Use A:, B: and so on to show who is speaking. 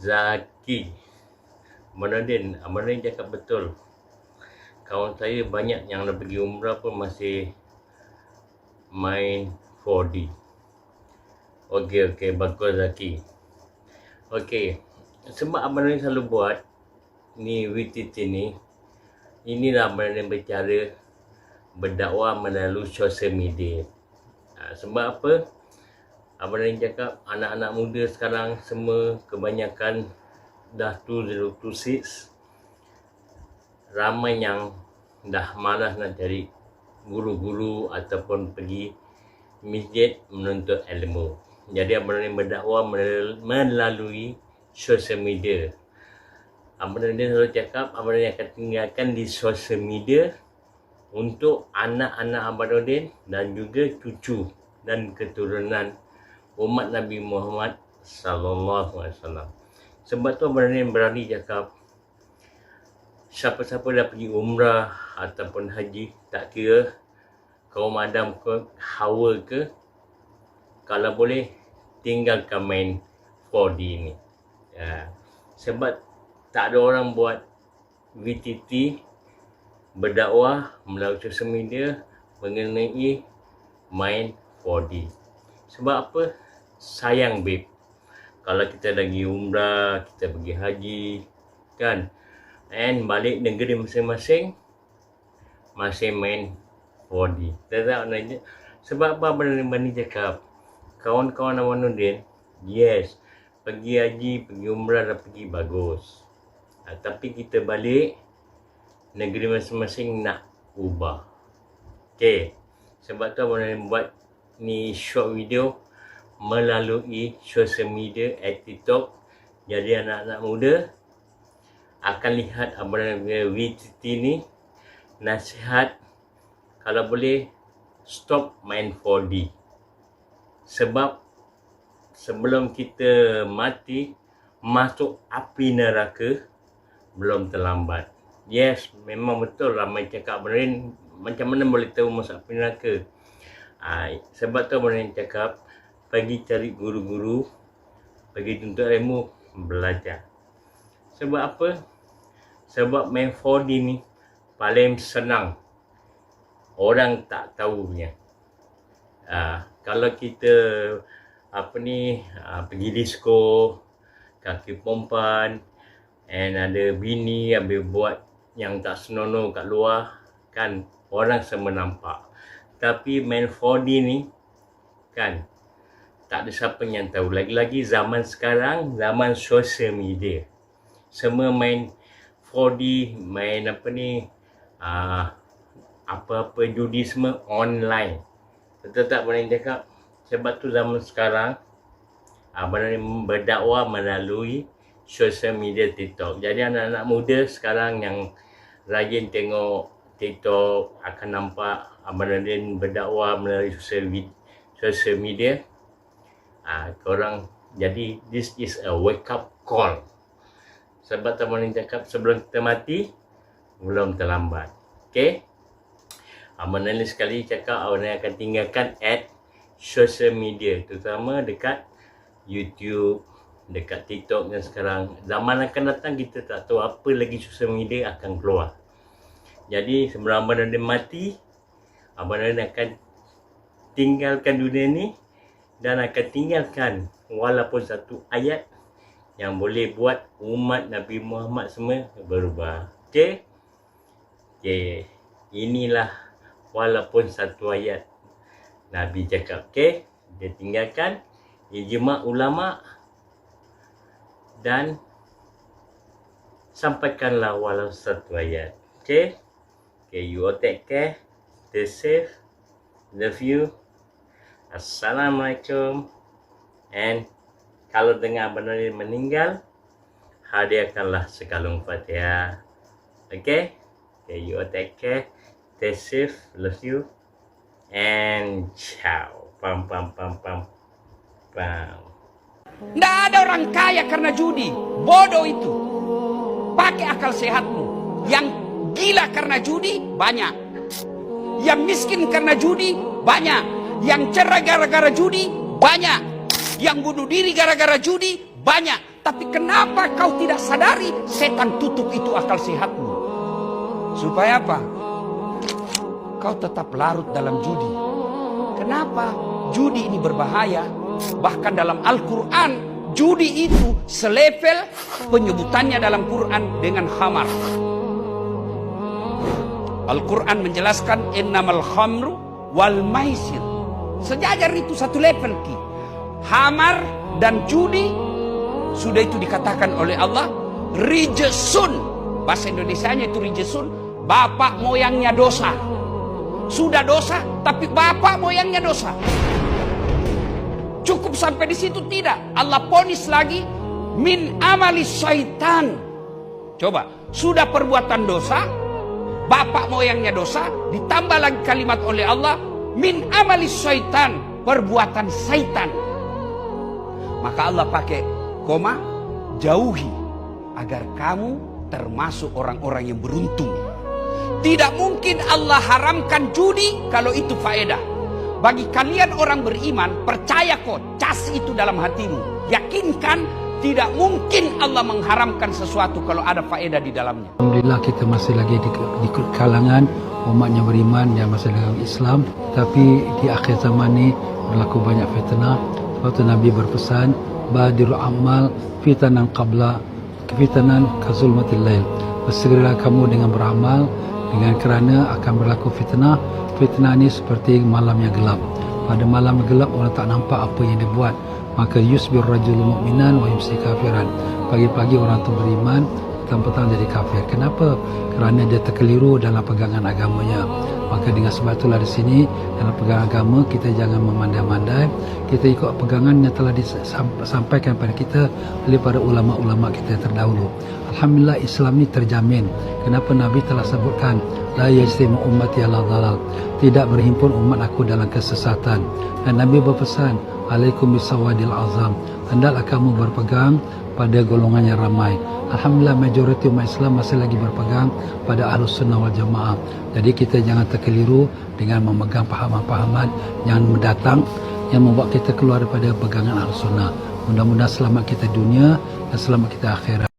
A: Zaki. Abang Nordin cakap betul. Kawan saya banyak yang dah pergi umrah pun masih main 4D. Okey, bagus Zaki. Okey, sebab Abang Nordin selalu buat ni VTT ni, inilah Abang Nordin bercara berdakwah melalui sosial media. Sebab apa? Abang Nordin cakap anak-anak muda sekarang semua kebanyakan dah 2026, ramai yang dah malas nak cari guru-guru ataupun pergi masjid menuntut ilmu. Jadi Abang Nordin berdakwah melalui sosial media. Abang Nordin selalu cakap Abang Nordin akan tinggalkan di sosial media untuk anak-anak Abang Nordin dan juga cucu dan keturunan umat Nabi Muhammad sallallahu alaihi wasallam. Sebab tu Abang Nordin berani cakap, siapa-siapa dah pergi umrah ataupun haji, tak kira kaum Adam ke, Hawa ke, kalau boleh tinggalkan main 4D ni. Sebab tak ada orang buat VTT berdakwah melalui sosial media mengenai main 4D. Sebab apa? Sayang babe. Kalau kita lagi umrah, kita pergi haji, kan? And balik negeri masing-masing, masih main 4D. Sebab apa Abang Nordin cakap? Kawan-kawan Abang Nordin, yes, pergi haji, pergi umrah dah pergi, bagus. Tapi kita balik, negeri masing-masing nak ubah. Okay. Sebab tu Abang Nordin buat ni short video melalui sosial media TikTok. Jadi anak-anak muda akan lihat Abang Nordin VTT ni, nasihat kalau boleh stop main 4D. Sebab sebelum kita mati masuk api neraka belum terlambat. Yes, memang betul ramai cakap Abang Nordin, macam mana boleh tahu masuk api neraka. Sebab tu Abang Nordin cakap pergi cari guru-guru, pergi tuntut ilmu, belajar. Sebab apa? Sebab main 4D ni paling senang, orang tak tahu punya. Kalau kita pergi disco, kaki pompan, and ada bini habis buat yang tak senonoh kat luar, kan orang semua nampak. Tapi main 4D ni kan tak ada siapa yang tahu. Lagi-lagi zaman sekarang, zaman sosial media. Semua main 4D, main apa-apa judi semua online. Betul tak Abang Nordin cakap? Sebab tu zaman sekarang Abang Nordin berdakwah melalui sosial media TikTok. Jadi anak-anak muda sekarang yang rajin tengok TikTok akan nampak Abang Nordin berdakwah melalui sosial media. Korang, jadi this is a wake up call. Sebab Abang Nordin cakap sebelum kita mati belum terlambat. Okay? Abang Nordin sekali cakap Abang Nordin akan tinggalkan social media, terutama dekat YouTube, dekat TikTok. Dan sekarang zaman akan datang kita tak tahu apa lagi social media akan keluar. Jadi sebelum Abang Nordin mati, Abang Nordin akan tinggalkan dunia ni dan akan tinggalkan walaupun satu ayat yang boleh buat umat Nabi Muhammad semua berubah. Okay? Inilah walaupun satu ayat Nabi cakap. Okay? Dia tinggalkan ijma' ulama dan sampaikanlah walau satu ayat. Okay? You all take care, stay safe, love you. Assalamualaikum. And kalau dengar Abang Nordin meninggal, hadiahkanlah sekalung Fatihah. Okay? You all take care, stay safe, love you, and ciao. Pam.
B: Nggak ada orang kaya karena judi. Bodoh itu. Pakai akal sehatmu. Yang gila karena judi, banyak. Yang miskin karena judi, banyak. Yang cerai gara-gara judi, banyak. Yang bunuh diri gara-gara judi, banyak. Tapi kenapa kau tidak sadari setan tutup itu akal sehatmu? Supaya apa? Kau tetap larut dalam judi. Kenapa? Judi ini berbahaya. Bahkan dalam Al-Quran, judi itu selevel penyebutannya dalam Quran dengan khamar. Al-Quran menjelaskan innamal khamru wal maisir. Sejajar itu satu level ki. Khamar dan judi sudah itu dikatakan oleh Allah rijsun. Bahasa Indonesianya itu rijsun, bapak moyangnya dosa. Sudah dosa, tapi bapak moyangnya dosa. Cukup sampai di situ tidak. Allah ponis lagi min amali syaitan. Coba, sudah perbuatan dosa, bapak moyangnya dosa, ditambah lagi kalimat oleh Allah min amali syaitan, perbuatan syaitan. Maka Allah pakai koma, jauhi agar kamu termasuk orang-orang yang beruntung. Tidak mungkin Allah haramkan judi kalau itu faedah. Bagi kalian orang beriman, percaya kok, cas itu dalam hatimu. Yakinkan tidak mungkin Allah mengharamkan sesuatu kalau ada faedah di dalamnya.
C: Alhamdulillah kita masih lagi di kalangan umatnya beriman yang masih dalam Islam. Tapi di akhir zaman ini berlaku banyak fitnah. Sebab itu Nabi berpesan, badirul amal fitanan qabla fitanan kazulmatil lail. Bersegeralah kamu dengan beramal, dengan kerana akan berlaku fitnah. Fitnah ini seperti malam yang gelap. Pada malam yang gelap orang tak nampak apa yang dia buat. Maka yusbir rajulul mu'minan wa yumsi kafiran. Pagi-pagi orang tu beriman, petang-petang jadi kafir. Kenapa? Kerana dia terkeliru dalam pegangan agamanya. Maka dengan sebab itulah di sini dalam pegangan agama kita jangan memandai-mandai. Kita ikut pegangan yang telah disampaikan kepada kita oleh para ulama-ulama kita terdahulu. Alhamdulillah Islam ini terjamin. Kenapa Nabi telah sebutkan la yajtimu ummati ala dhalal. Tidak berhimpun umat aku dalam kesesatan. Dan Nabi berpesan alaikum bisawadil azam. Hendaklah kamu berpegang pada golongan yang ramai. Alhamdulillah majoriti umat Islam masih lagi berpegang pada Ahlus Sunnah wal Jamaah. Jadi kita jangan terkeliru dengan memegang pahaman-pahaman yang mendatang yang membuat kita keluar daripada pegangan Ahlus Sunnah. Mudah-mudahan selamat kita dunia dan selamat kita akhirat.